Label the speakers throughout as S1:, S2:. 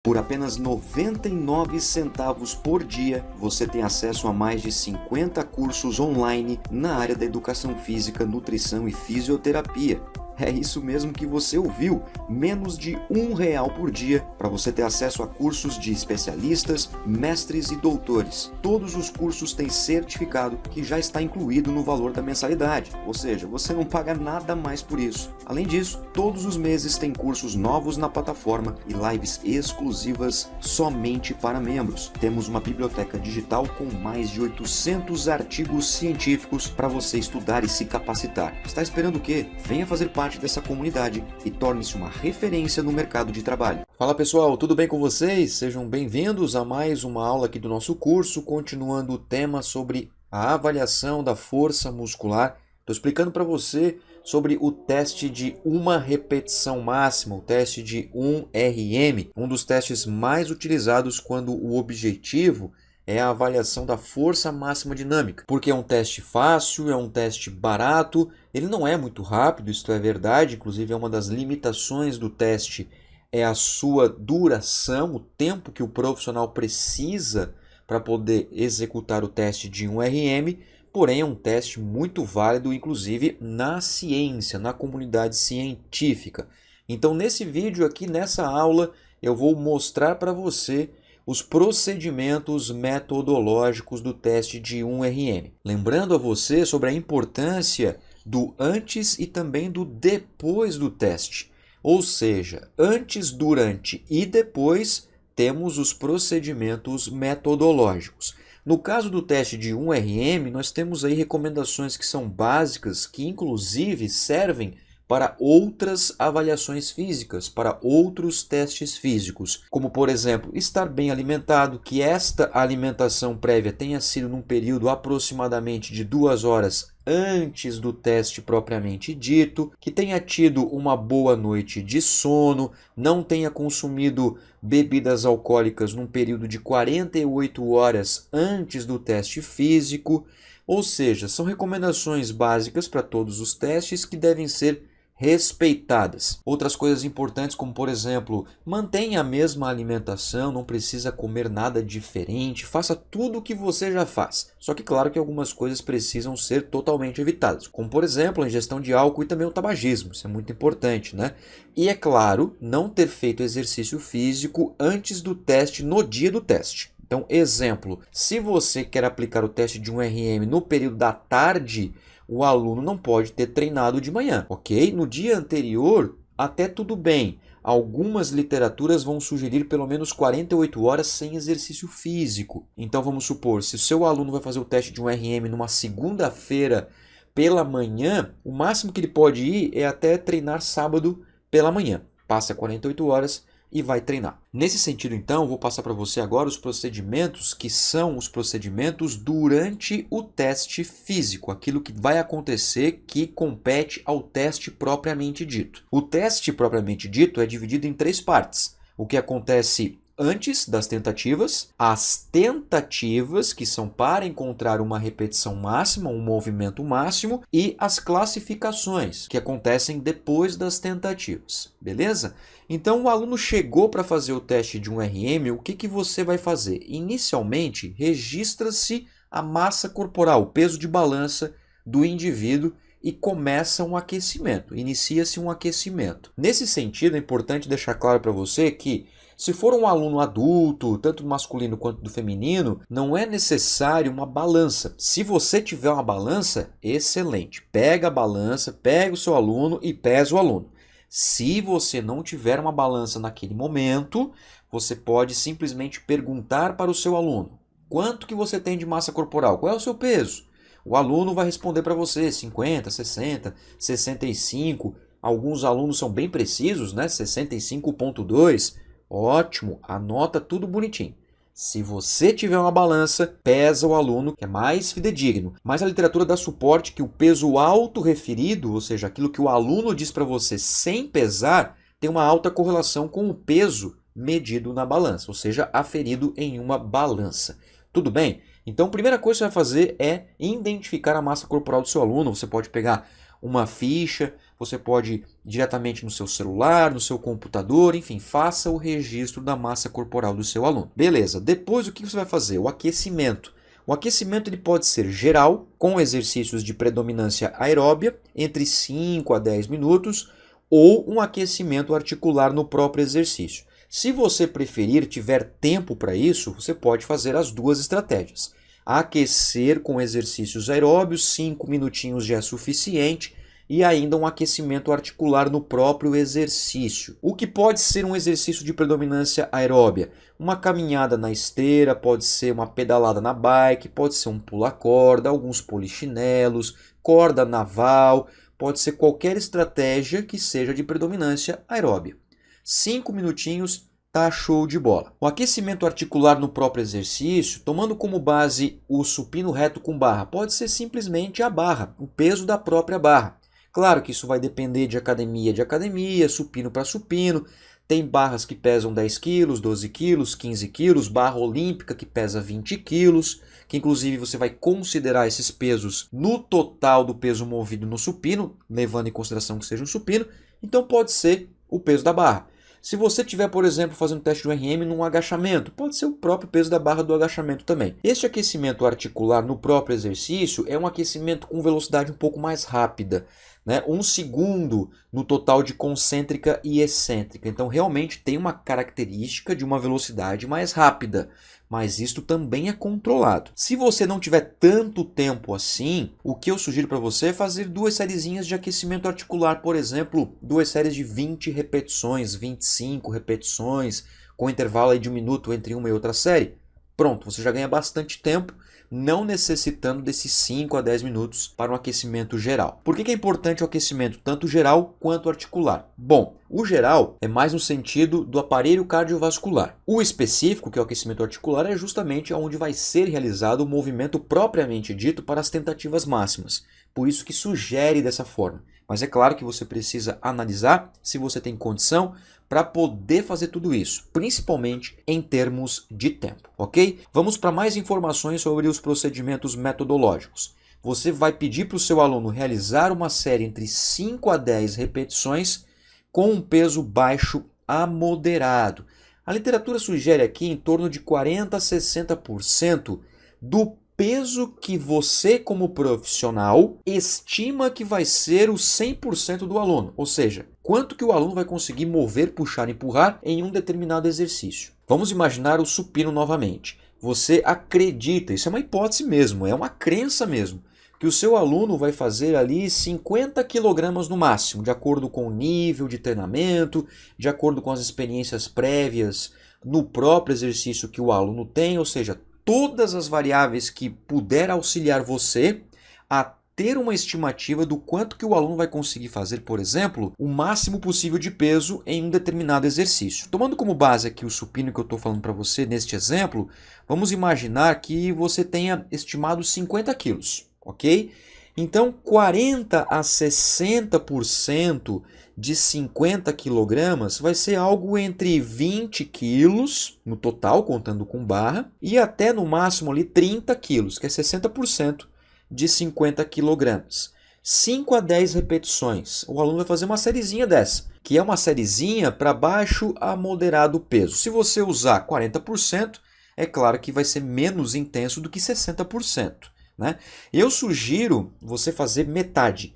S1: Por apenas 99 centavos por dia, você tem acesso a mais de 50 cursos online na área da educação física, nutrição e fisioterapia. É isso mesmo que você ouviu, menos de R$ 1 por dia para você ter acesso a cursos de especialistas, mestres e doutores. Todos os cursos têm certificado que já está incluído no valor da mensalidade, ou seja, você não paga nada mais por isso. Além disso, todos os meses tem cursos novos na plataforma e lives exclusivas somente para membros. Temos uma biblioteca digital com mais de 800 artigos científicos para você estudar e se capacitar. Está esperando o quê? Venha fazer parte dessa comunidade e torne-se uma referência no mercado de trabalho. Fala pessoal, tudo bem com vocês? Sejam bem-vindos a mais uma aula aqui do nosso curso, continuando o tema sobre a avaliação da força muscular. Estou explicando para você sobre o teste de uma repetição máxima, o teste de 1RM, um dos testes mais utilizados quando o objetivo é a avaliação da força máxima dinâmica, porque é um teste fácil, é um teste barato, ele não é muito rápido, isto é verdade, inclusive é uma das limitações do teste, é a sua duração, o tempo que o profissional precisa para poder executar o teste de 1RM, porém é um teste muito válido, inclusive na ciência, na comunidade científica. Então nesse vídeo aqui, nessa aula, eu vou mostrar para você os procedimentos metodológicos do teste de 1RM. Lembrando a você sobre a importância do antes e também do depois do teste. Ou seja, antes, durante e depois temos os procedimentos metodológicos. No caso do teste de 1RM, nós temos aí recomendações que são básicas, que inclusive servem para outras avaliações físicas, para outros testes físicos, como por exemplo, estar bem alimentado, que esta alimentação prévia tenha sido num período aproximadamente de 2 horas antes do teste propriamente dito, que tenha tido uma boa noite de sono, não tenha consumido bebidas alcoólicas num período de 48 horas antes do teste físico, ou seja, são recomendações básicas para todos os testes que devem ser respeitadas. Outras coisas importantes, como por exemplo, mantenha a mesma alimentação, não precisa comer nada diferente, faça tudo o que você já faz. Só que claro que algumas coisas precisam ser totalmente evitadas, como por exemplo a ingestão de álcool e também o tabagismo, isso é muito importante, né? E é claro, não ter feito exercício físico antes do teste, no dia do teste. Então, exemplo, se você quer aplicar o teste de 1RM no período da tarde, o aluno não pode ter treinado de manhã, ok? No dia anterior, até tudo bem. Algumas literaturas vão sugerir pelo menos 48 horas sem exercício físico. Então, vamos supor, se o seu aluno vai fazer o teste de 1RM numa segunda-feira pela manhã, o máximo que ele pode ir é até treinar sábado pela manhã. Passa 48 horas e vai treinar. Nesse sentido, então, vou passar para você agora os procedimentos que são os procedimentos durante o teste físico, aquilo que vai acontecer que compete ao teste propriamente dito. O teste propriamente dito é dividido em 3 partes. O que acontece antes das tentativas, as tentativas, que são para encontrar uma repetição máxima, um movimento máximo, e as classificações, que acontecem depois das tentativas, beleza? Então, o aluno chegou para fazer o teste de 1RM, o que você vai fazer? Inicialmente, registra-se a massa corporal, o peso de balança do indivíduo, e começa um aquecimento, inicia-se um aquecimento. Nesse sentido, é importante deixar claro para você que se for um aluno adulto, tanto do masculino quanto do feminino, não é necessário uma balança. Se você tiver uma balança, excelente. Pega a balança, pega o seu aluno e pesa o aluno. Se você não tiver uma balança naquele momento, você pode simplesmente perguntar para o seu aluno: quanto que você tem de massa corporal? Qual é o seu peso? O aluno vai responder para você 50, 60, 65. Alguns alunos são bem precisos, né? 65,2. Ótimo, anota tudo bonitinho. Se você tiver uma balança, pesa o aluno, que é mais fidedigno. Mas a literatura dá suporte que o peso autorreferido, ou seja, aquilo que o aluno diz para você sem pesar, tem uma alta correlação com o peso medido na balança, ou seja, aferido em uma balança. Tudo bem? Então, a primeira coisa que você vai fazer é identificar a massa corporal do seu aluno. Você pode pegar uma ficha, você pode ir diretamente no seu celular, no seu computador, enfim, faça o registro da massa corporal do seu aluno. Beleza, depois o que você vai fazer? O aquecimento. O aquecimento ele pode ser geral, com exercícios de predominância aeróbia, entre 5 a 10 minutos, ou um aquecimento articular no próprio exercício. Se você preferir, tiver tempo para isso, você pode fazer as duas estratégias. Aquecer com exercícios aeróbios, 5 minutinhos já é suficiente, e ainda um aquecimento articular no próprio exercício. O que pode ser um exercício de predominância aeróbia? Uma caminhada na esteira, pode ser uma pedalada na bike, pode ser um pula-corda, alguns polichinelos, corda naval, pode ser qualquer estratégia que seja de predominância aeróbia. 5 minutinhos, tá show de bola. O aquecimento articular no próprio exercício, tomando como base o supino reto com barra, pode ser simplesmente a barra, o peso da própria barra. Claro que isso vai depender de academia, supino para supino. Tem barras que pesam 10 quilos, 12 quilos, 15 quilos, barra olímpica que pesa 20 quilos, que inclusive você vai considerar esses pesos no total do peso movido no supino, levando em consideração que seja um supino, então pode ser o peso da barra. Se você estiver, por exemplo, fazendo teste de RM num agachamento, pode ser o próprio peso da barra do agachamento também. Este aquecimento articular no próprio exercício é um aquecimento com velocidade um pouco mais rápida, né? 1 segundo no total de concêntrica e excêntrica. Então, realmente tem uma característica de uma velocidade mais rápida. Mas isto também é controlado. Se você não tiver tanto tempo assim, o que eu sugiro para você é fazer 2 sériezinhas de aquecimento articular, por exemplo, 2 séries de 20 repetições, 25 repetições, com intervalo aí de 1 minuto entre uma e outra série. Pronto, você já ganha bastante tempo, não necessitando desses 5 a 10 minutos para um aquecimento geral. Por que é importante o aquecimento tanto geral quanto articular? Bom, o geral é mais no sentido do aparelho cardiovascular. O específico, que é o aquecimento articular, é justamente onde vai ser realizado o movimento propriamente dito para as tentativas máximas. Por isso que sugere dessa forma. Mas é claro que você precisa analisar se você tem condição para poder fazer tudo isso, principalmente em termos de tempo, ok? Vamos para mais informações sobre os procedimentos metodológicos. Você vai pedir para o seu aluno realizar uma série entre 5 a 10 repetições com um peso baixo a moderado. A literatura sugere aqui em torno de 40 a 60% do peso que você, como profissional, estima que vai ser o 100% do aluno. Ou seja, quanto que o aluno vai conseguir mover, puxar e empurrar em um determinado exercício. Vamos imaginar o supino novamente. Você acredita, isso é uma hipótese mesmo, é uma crença mesmo, que o seu aluno vai fazer ali 50 kg no máximo, de acordo com o nível de treinamento, de acordo com as experiências prévias no próprio exercício que o aluno tem, ou seja, todas as variáveis que puder auxiliar você a ter uma estimativa do quanto que o aluno vai conseguir fazer, por exemplo, o máximo possível de peso em um determinado exercício. Tomando como base aqui o supino que eu estou falando para você neste exemplo, vamos imaginar que você tenha estimado 50 quilos, ok? Então, 40 a 60% de 50 quilogramas vai ser algo entre 20 quilos no total, contando com barra, e até no máximo ali 30 quilos, que é 60% de 50 quilogramas. 5 a 10 repetições. O aluno vai fazer uma sériezinha dessa, que é uma sériezinha para baixo a moderado peso. Se você usar 40%, é claro que vai ser menos intenso do que 60%. Né? Eu sugiro você fazer metade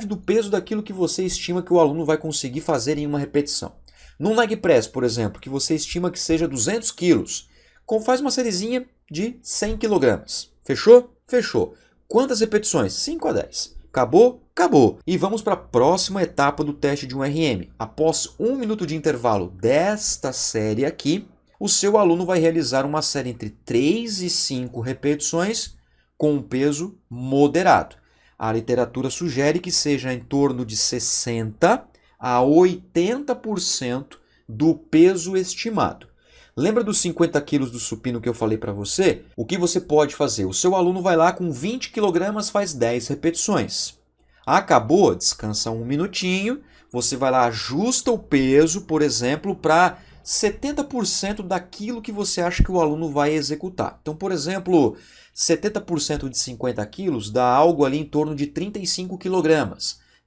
S1: do peso daquilo que você estima que o aluno vai conseguir fazer em uma repetição. Num leg press, por exemplo, que você estima que seja 200 quilos, faz uma sériezinha de 100 kg. Fechou? Fechou. Quantas repetições? 5 a 10. Acabou? Acabou. E vamos para a próxima etapa do teste de um RM. Após 1 minuto de intervalo desta série aqui, o seu aluno vai realizar uma série entre 3 e 5 repetições com um peso moderado. A literatura sugere que seja em torno de 60 a 80% do peso estimado. Lembra dos 50 quilos do supino que eu falei para você? O que você pode fazer? O seu aluno vai lá com 20 kg, faz 10 repetições. Acabou? Descansa 1 minutinho. Você vai lá, ajusta o peso, por exemplo, para 70% daquilo que você acha que o aluno vai executar. Então, por exemplo, 70% de 50 quilos dá algo ali em torno de 35 kg.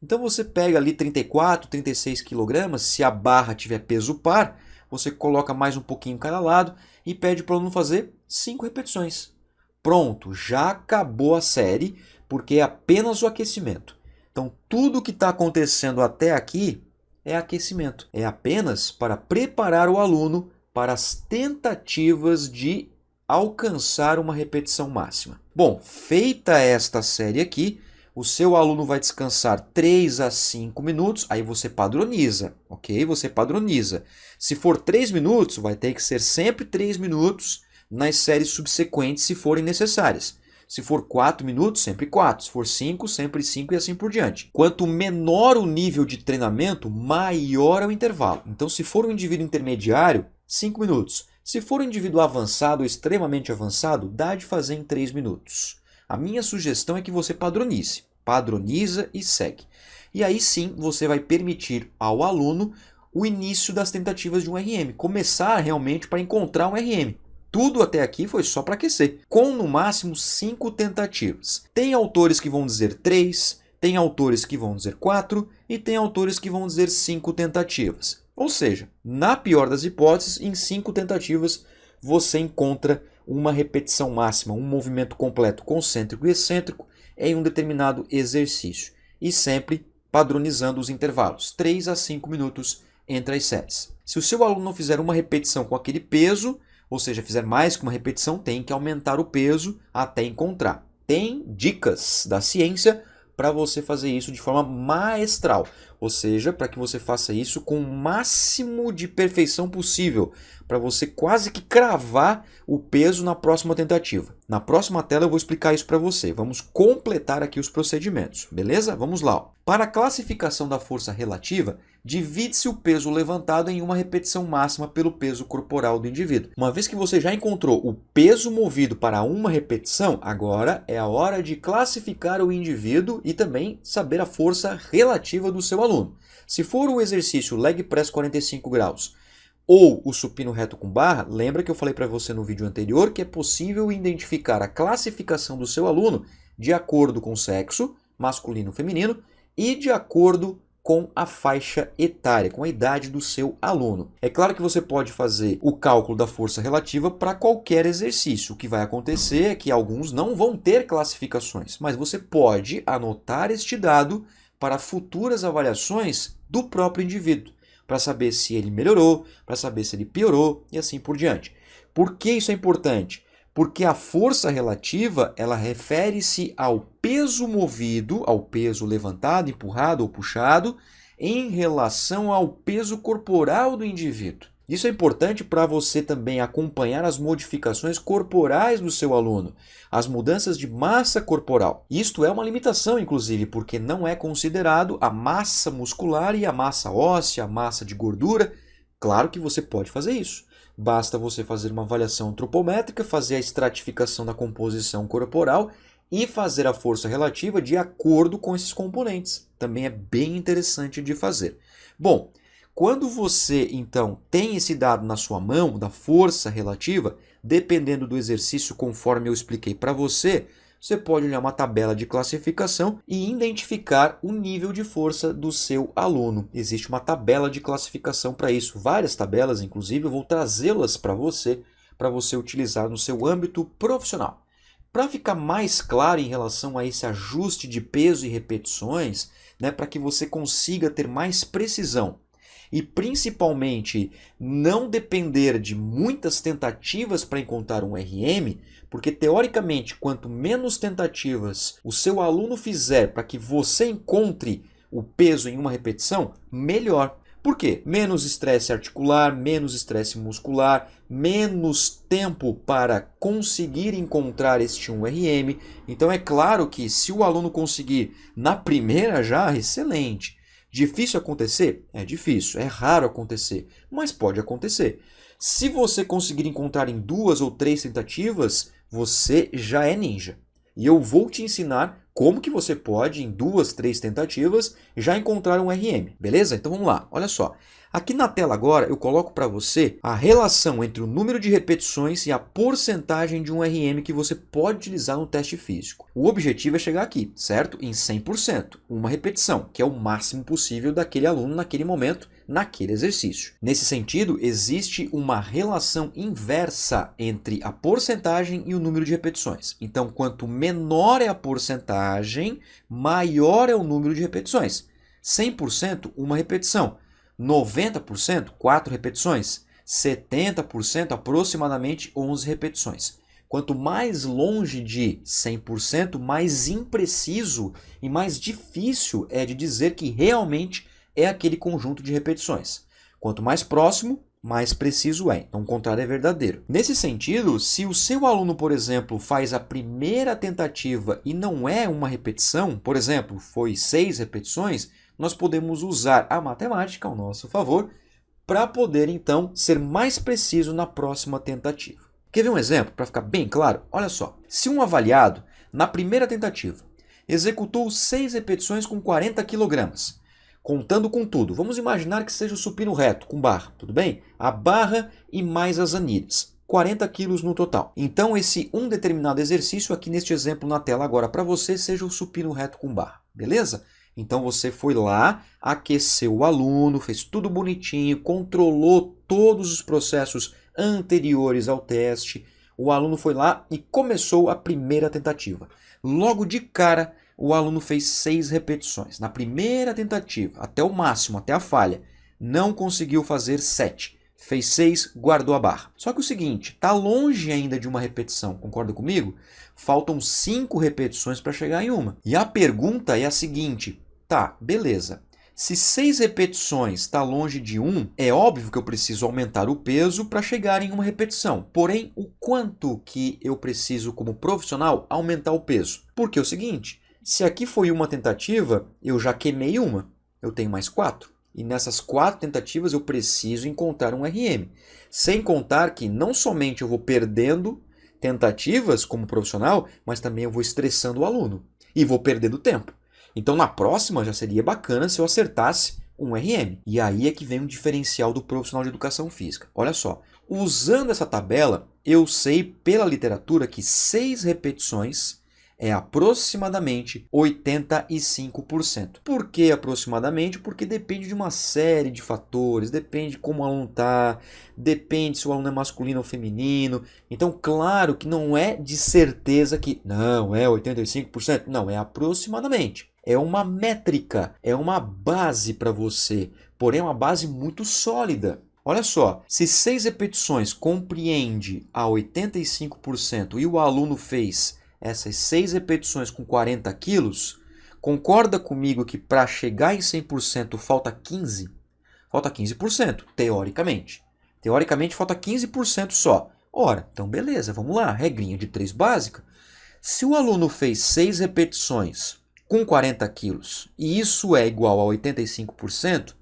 S1: Então você pega ali 34, 36 kg, se a barra tiver peso par, você coloca mais um pouquinho em cada lado e pede para o aluno fazer 5 repetições. Pronto, já acabou a série, porque é apenas o aquecimento. Então tudo que está acontecendo até aqui é aquecimento. É apenas para preparar o aluno para as tentativas de alcançar uma repetição máxima. Bom, feita esta série aqui, o seu aluno vai descansar 3 a 5 minutos, aí você padroniza, ok? Você padroniza. Se for 3 minutos, vai ter que ser sempre 3 minutos nas séries subsequentes, se forem necessárias. Se for 4 minutos, sempre 4. Se for 5, sempre 5 e assim por diante. Quanto menor o nível de treinamento, maior é o intervalo. Então, se for um indivíduo intermediário, 5 minutos. Se for um indivíduo avançado ou extremamente avançado, dá de fazer em 3 minutos. A minha sugestão é que você padronize. Padroniza e segue. E aí sim, você vai permitir ao aluno o início das tentativas de um RM. Começar realmente para encontrar um RM. Tudo até aqui foi só para aquecer, com no máximo 5 tentativas. Tem autores que vão dizer 3, tem autores que vão dizer 4 e tem autores que vão dizer 5 tentativas. Ou seja, na pior das hipóteses, em 5 tentativas você encontra uma repetição máxima, um movimento completo concêntrico e excêntrico em um determinado exercício. E sempre padronizando os intervalos, 3 a 5 minutos entre as séries. Se o seu aluno não fizer uma repetição com aquele peso, ou seja, fizer mais que uma repetição, tem que aumentar o peso até encontrar. Tem dicas da ciência para você fazer isso de forma maestral, ou seja, para que você faça isso com o máximo de perfeição possível, para você quase que cravar o peso na próxima tentativa. Na próxima tela eu vou explicar isso para você. Vamos completar aqui os procedimentos, beleza? Vamos lá. Ó. Para a classificação da força relativa, divide-se o peso levantado em uma repetição máxima pelo peso corporal do indivíduo. Uma vez que você já encontrou o peso movido para uma repetição, agora é a hora de classificar o indivíduo e também saber a força relativa do seu aluno. Se for o exercício leg press 45 graus ou o supino reto com barra, lembra que eu falei para você no vídeo anterior que é possível identificar a classificação do seu aluno de acordo com o sexo, masculino ou feminino, e de acordo com a faixa etária, com a idade do seu aluno. É claro que você pode fazer o cálculo da força relativa para qualquer exercício. O que vai acontecer é que alguns não vão ter classificações, mas você pode anotar este dado para futuras avaliações do próprio indivíduo, para saber se ele melhorou, para saber se ele piorou e assim por diante. Por que isso é importante? Porque a força relativa, ela refere-se ao peso movido, ao peso levantado, empurrado ou puxado, em relação ao peso corporal do indivíduo. Isso é importante para você também acompanhar as modificações corporais do seu aluno, as mudanças de massa corporal. Isto é uma limitação, inclusive, porque não é considerado a massa muscular e a massa óssea, a massa de gordura. Claro que você pode fazer isso. Basta você fazer uma avaliação antropométrica, fazer a estratificação da composição corporal e fazer a força relativa de acordo com esses componentes. Também é bem interessante de fazer. Bom, quando você, então, tem esse dado na sua mão, da força relativa, dependendo do exercício, conforme eu expliquei para você, você pode olhar uma tabela de classificação e identificar o nível de força do seu aluno. Existe uma tabela de classificação para isso, várias tabelas, inclusive, eu vou trazê-las para você utilizar no seu âmbito profissional. Para ficar mais claro em relação a esse ajuste de peso e repetições, para que você consiga ter mais precisão, e principalmente não depender de muitas tentativas para encontrar um RM, porque teoricamente quanto menos tentativas o seu aluno fizer para que você encontre o peso em uma repetição, melhor. Por quê? Menos estresse articular, menos estresse muscular, menos tempo para conseguir encontrar este 1RM. Então é claro que se o aluno conseguir na primeira já, excelente. Difícil acontecer? É difícil, é raro acontecer, mas pode acontecer. Se você conseguir encontrar em 2 ou 3 tentativas, você já é ninja. E eu vou te ensinar como que você pode, em 2, 3 tentativas, já encontrar um RM, beleza? Então vamos lá, olha só. Aqui na tela agora eu coloco para você a relação entre o número de repetições e a porcentagem de um RM que você pode utilizar no teste físico. O objetivo é chegar aqui, certo? Em 100%, uma repetição, que é o máximo possível daquele aluno naquele momento, naquele exercício. Nesse sentido, existe uma relação inversa entre a porcentagem e o número de repetições. Então, quanto menor é a porcentagem, maior é o número de repetições. 100%, uma repetição. 90%, 4 repetições. 70%, aproximadamente 11 repetições. Quanto mais longe de 100%, mais impreciso e mais difícil é de dizer que realmente é aquele conjunto de repetições. Quanto mais próximo, mais preciso é. Então, o contrário é verdadeiro. Nesse sentido, se o seu aluno, por exemplo, faz a primeira tentativa e não é uma repetição, por exemplo, foi 6 repetições, nós podemos usar a matemática ao nosso favor para poder, então, ser mais preciso na próxima tentativa. Quer ver um exemplo para ficar bem claro? Olha só, se um avaliado, na primeira tentativa, executou 6 repetições com 40 kg, contando com tudo. Vamos imaginar que seja o supino reto, com barra, tudo bem? A barra e mais as anilhas. 40 quilos no total. Então, esse um determinado exercício aqui neste exemplo na tela agora para você seja o supino reto com barra, beleza? Então, você foi lá, aqueceu o aluno, fez tudo bonitinho, controlou todos os processos anteriores ao teste. O aluno foi lá e começou a primeira tentativa. Logo de cara, o aluno fez 6 repetições. Na primeira tentativa, até o máximo, até a falha, não conseguiu fazer 7. Fez 6, guardou a barra. Só que o seguinte, está longe ainda de uma repetição, concorda comigo? Faltam 5 repetições para chegar em uma. E a pergunta é a seguinte, tá, beleza. Se 6 repetições está longe de 1, é óbvio que eu preciso aumentar o peso para chegar em uma repetição. Porém, o quanto que eu preciso como profissional aumentar o peso? Porque é o seguinte, se aqui foi uma tentativa, eu já queimei uma. Eu tenho mais 4. E nessas 4 tentativas eu preciso encontrar um RM. Sem contar que não somente eu vou perdendo tentativas como profissional, mas também eu vou estressando o aluno. E vou perdendo tempo. Então na próxima já seria bacana se eu acertasse um RM. E aí é que vem o diferencial do profissional de educação física. Olha só, usando essa tabela, eu sei pela literatura que 6 repetições é aproximadamente 85%. Por que aproximadamente? Porque depende de uma série de fatores, depende de como o aluno está, depende se o aluno é masculino ou feminino. Então, claro que não é de certeza que não é 85%, não, é aproximadamente. É uma métrica, é uma base para você, porém é uma base muito sólida. Olha só, se 6 repetições compreende a 85% e o aluno fez essas 6 repetições com 40 quilos, concorda comigo que para chegar em 100% falta 15%? Falta 15%, teoricamente. Teoricamente falta 15% só. Ora, então beleza, vamos lá, regrinha de 3 básica. Se o aluno fez 6 repetições com 40 quilos e isso é igual a 85%,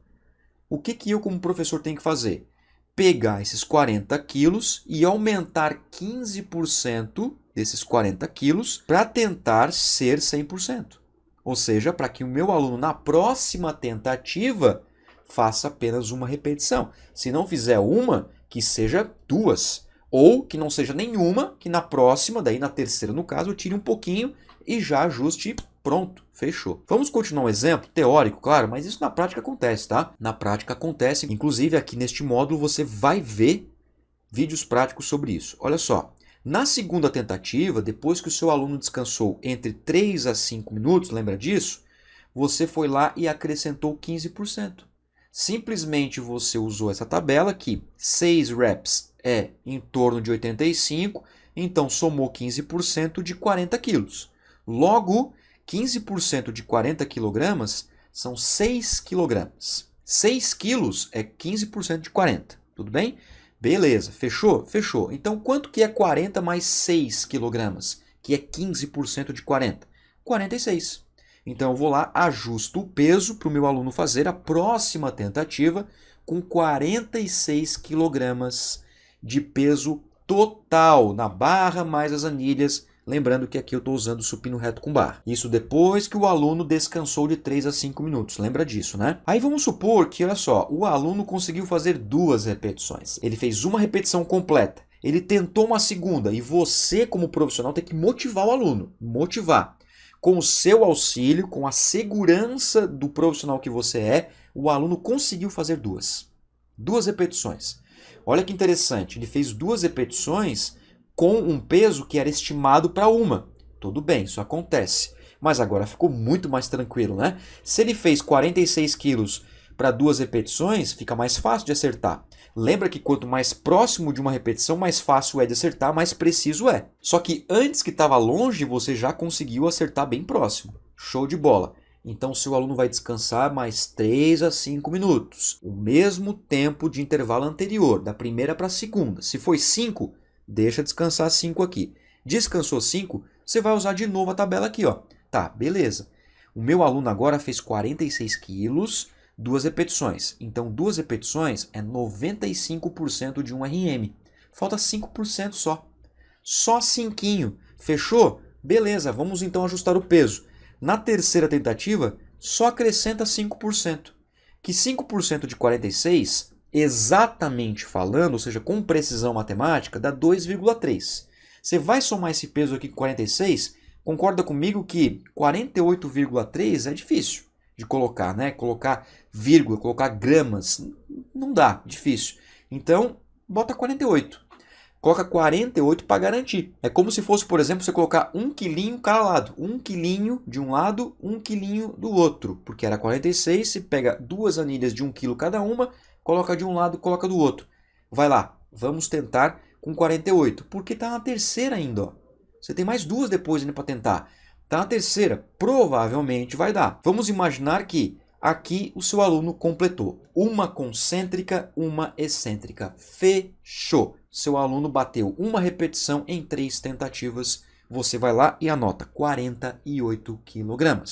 S1: o que eu como professor tenho que fazer? Pegar esses 40 quilos e aumentar 15% desses 40 quilos para tentar ser 100%. Ou seja, para que o meu aluno na próxima tentativa faça apenas uma repetição. Se não fizer uma, que seja 2. Ou que não seja nenhuma, que na próxima, daí na terceira no caso, eu tire um pouquinho e já ajuste. Pronto, fechou. Vamos continuar um exemplo teórico, claro, mas isso na prática acontece, tá? Na prática acontece, inclusive aqui neste módulo você vai ver vídeos práticos sobre isso. Olha só, na segunda tentativa, depois que o seu aluno descansou entre 3 a 5 minutos, lembra disso? Você foi lá e acrescentou 15%. Simplesmente você usou essa tabela aqui, 6 reps é em torno de 85, então somou 15% de 40 quilos. Logo, 15% de 40 quilogramas são 6 quilogramas. 6 quilos é 15% de 40, tudo bem? Beleza, fechou? Fechou. Então, quanto que é 40 mais 6 quilogramas? Que é 15% de 40? 46. Então, eu vou lá, ajusto o peso para o meu aluno fazer a próxima tentativa com 46 quilogramas de peso total na barra mais as anilhas Lembrando que aqui eu estou usando o supino reto com barra. Isso depois que o aluno descansou de 3 a 5 minutos. Lembra disso, né? Aí vamos supor que, olha só, o aluno conseguiu fazer 2 repetições. Ele fez uma repetição completa. Ele tentou uma segunda. E você, como profissional, tem que motivar o aluno. Motivar. Com o seu auxílio, com a segurança do profissional que você é, o aluno conseguiu fazer 2. 2 repetições. Olha que interessante. Ele fez 2 repetições com um peso que era estimado para uma. Tudo bem, isso acontece. Mas agora ficou muito mais tranquilo, né? Se ele fez 46 quilos para 2 repetições, fica mais fácil de acertar. Lembra que quanto mais próximo de uma repetição, mais fácil é de acertar, mais preciso é. Só que antes que estava longe, você já conseguiu acertar bem próximo. Show de bola. Então, seu aluno vai descansar mais 3 a 5 minutos. O mesmo tempo de intervalo anterior, da primeira para a segunda. Se foi 5, deixa descansar 5 aqui. Descansou 5, você vai usar de novo a tabela aqui, ó. Tá, beleza. O meu aluno agora fez 46 quilos, 2 repetições. Então, 2 repetições é 95% de um RM. Falta 5% só. Só 5. Fechou? Beleza, vamos então ajustar o peso. Na terceira tentativa, só acrescenta 5%. Que 5% de 46, exatamente falando, ou seja, com precisão matemática, dá 2,3. Você vai somar esse peso aqui com 46, concorda comigo que 48,3 é difícil de colocar, né? Colocar vírgula, colocar gramas, não dá, difícil. Então, bota 48. Coloca 48 para garantir. É como se fosse, por exemplo, você colocar 1 quilinho cada lado. 1 quilinho de um lado, 1 quilinho do outro. Porque era 46, você pega 2 anilhas de 1 quilo cada uma, coloca de um lado, coloca do outro. Vai lá, vamos tentar com 48. Porque está na terceira ainda. Ó. Você tem mais 2 depois ainda para tentar. Está na terceira, provavelmente vai dar. Vamos imaginar que aqui o seu aluno completou uma concêntrica, uma excêntrica. Fechou. Seu aluno bateu uma repetição em 3 tentativas. Você vai lá e anota 48 kg,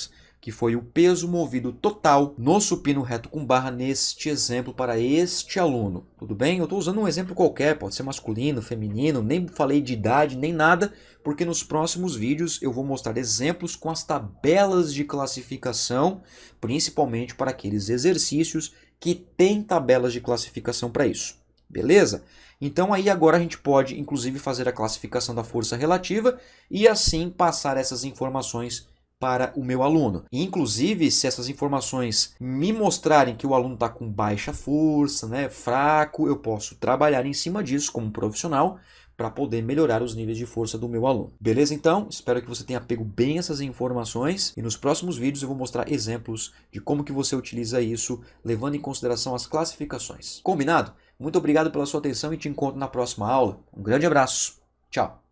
S1: que foi o peso movido total no supino reto com barra neste exemplo para este aluno. Tudo bem? Eu estou usando um exemplo qualquer, pode ser masculino, feminino, nem falei de idade, nem nada, porque nos próximos vídeos eu vou mostrar exemplos com as tabelas de classificação, principalmente para aqueles exercícios que têm tabelas de classificação para isso. Beleza? Então aí agora a gente pode inclusive fazer a classificação da força relativa e assim passar essas informações para o meu aluno. Inclusive, se essas informações me mostrarem que o aluno está com baixa força, né, fraco, eu posso trabalhar em cima disso como profissional para poder melhorar os níveis de força do meu aluno. Beleza? Então, espero que você tenha pego bem essas informações e nos próximos vídeos eu vou mostrar exemplos de como que você utiliza isso, levando em consideração as classificações. Combinado? Muito obrigado pela sua atenção e te encontro na próxima aula. Um grande abraço. Tchau.